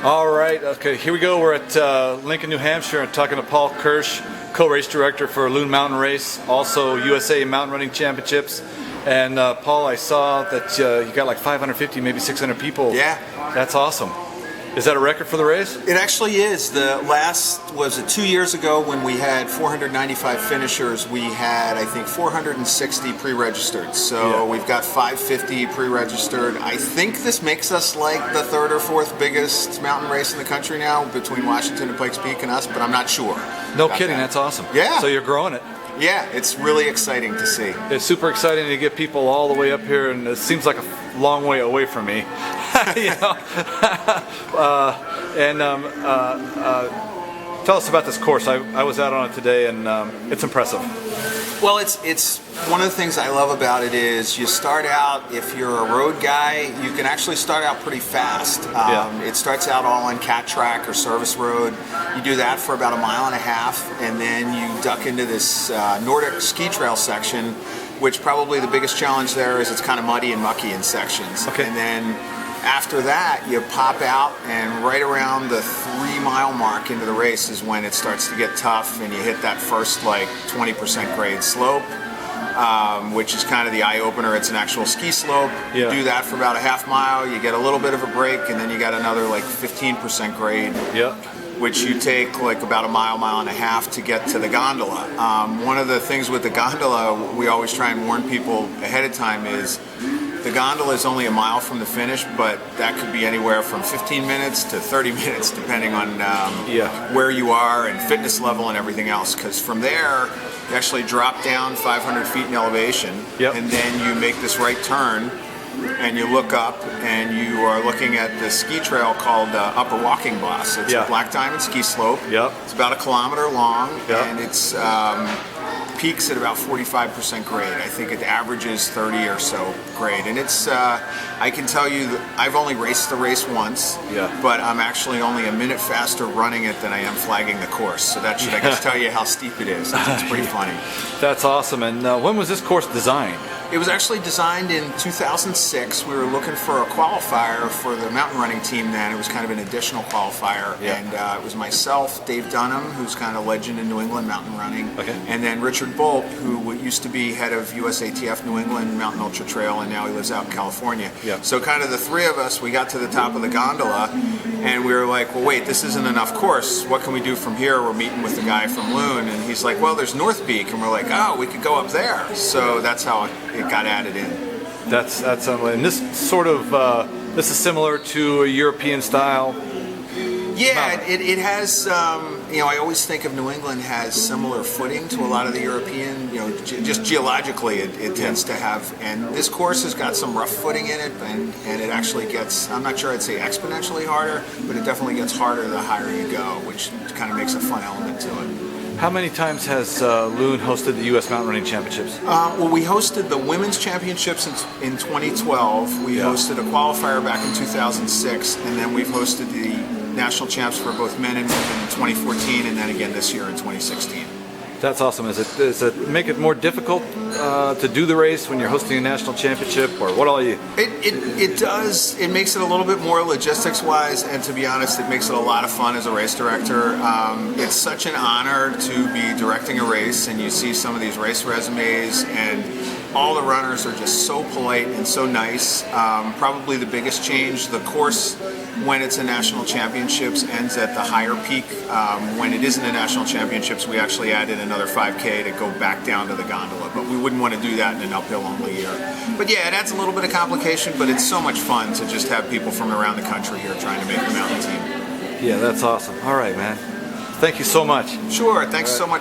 All right, okay, here we go. We're at Lincoln, New Hampshire, and talking to Paul Kirsch, co-race director for Loon Mountain Race, also USA Mountain Running Championships. And Paul, I saw that you got like 550, maybe 600 people. Yeah. That's awesome. Is that a record for the race? It actually is. The last was 2 years ago when we had 495 finishers. We had, I think, 460 pre-registered. So we've got 550 pre-registered. I think this makes us like the third or fourth biggest mountain race in the country now, between Washington and Pikes Peak and us, but I'm not sure. No kidding, that's awesome. Yeah. So you're growing it. Yeah, it's really exciting to see. It's super exciting to get people all the way up here, and it seems like a long way away from me. You know? Tell us about this course. I was out on it today, and it's impressive. Well, it's one of the things I love about it is you start out, if you're a road guy, you can actually start out pretty fast. It starts out all on cat track or service road. You do that for about 1.5 miles, and then you duck into this Nordic ski trail section, which probably the biggest challenge there is it's kind of muddy and mucky in sections. Okay. And then after that, you pop out, and right around the 3-mile mark into the race is when it starts to get tough, and you hit that first like 20% grade slope, which is kind of the eye-opener. It's an actual ski slope. You do that for about 1/2 mile, you get a little bit of a break, and then you got another like 15% grade. Which you take like about 1.5 miles to get to the gondola. One of the things with the gondola, we always try and warn people ahead of time, is the gondola is only 1 mile from the finish, but that could be anywhere from 15 minutes to 30 minutes, depending on where you are and fitness level and everything else. Because from there, you actually drop down 500 feet in elevation, and then you make this right turn, and you look up, and you are looking at the ski trail called Upper Walking Boss. It's a black diamond ski slope. It's about 1 kilometer long, and it's peaks at about 45% grade. I think it averages 30 or so grade, and it's I can tell you that I've only raced the race once, but I'm actually only a minute faster running it than I am flagging the course, so that should I guess tell you how steep it is. It's pretty funny. That's awesome. And when was this course designed? It was actually designed in 2006. We were looking for a qualifier for the mountain running team then. It was kind of an additional qualifier. And it was myself, Dave Dunham, who's kind of a legend in New England mountain running, and then Richard Bolt, who used to be head of USATF New England Mountain Ultra Trail, and now he lives out in California. So kind of the three of us, we got to the top of the gondola, and we were like, well, wait, this isn't enough course. What can we do from here? We're meeting with the guy from Loon, and he's like, well, there's North Peak. And we're like, oh, we could go up there. So that's how it got added in. That's and this sort of this is similar to a European style. Yeah, it has. I always think of New England has similar footing to a lot of the European. Just geologically, it tends to have. And this course has got some rough footing in it, and it actually gets. I'm not sure I'd say exponentially harder, but it definitely gets harder the higher you go, which kind of makes a fun element to it. How many times has Loon hosted the U.S. Mountain Running Championships? Well, we hosted the Women's Championships in 2012. We hosted a qualifier back in 2006, and then we've hosted the National Champs for both men and women in 2014, and then again this year in 2016. That's awesome. Does it make it more difficult to do the race when you're hosting a national championship, or what all you? It does. It makes it a little bit more logistics-wise, and to be honest, it makes it a lot of fun as a race director. It's such an honor to be directing a race, and you see some of these race resumes, and all the runners are just so polite and so nice. Probably the biggest change, the course when it's a national championships ends at the higher peak. When it isn't a national championships, we actually added another 5K to go back down to the gondola, but we wouldn't want to do that in an uphill only year. But yeah, it adds a little bit of complication, but it's so much fun to just have people from around the country here trying to make the mountain team. Yeah, that's awesome. All right, man. Thank you so much. Sure, thanks so much.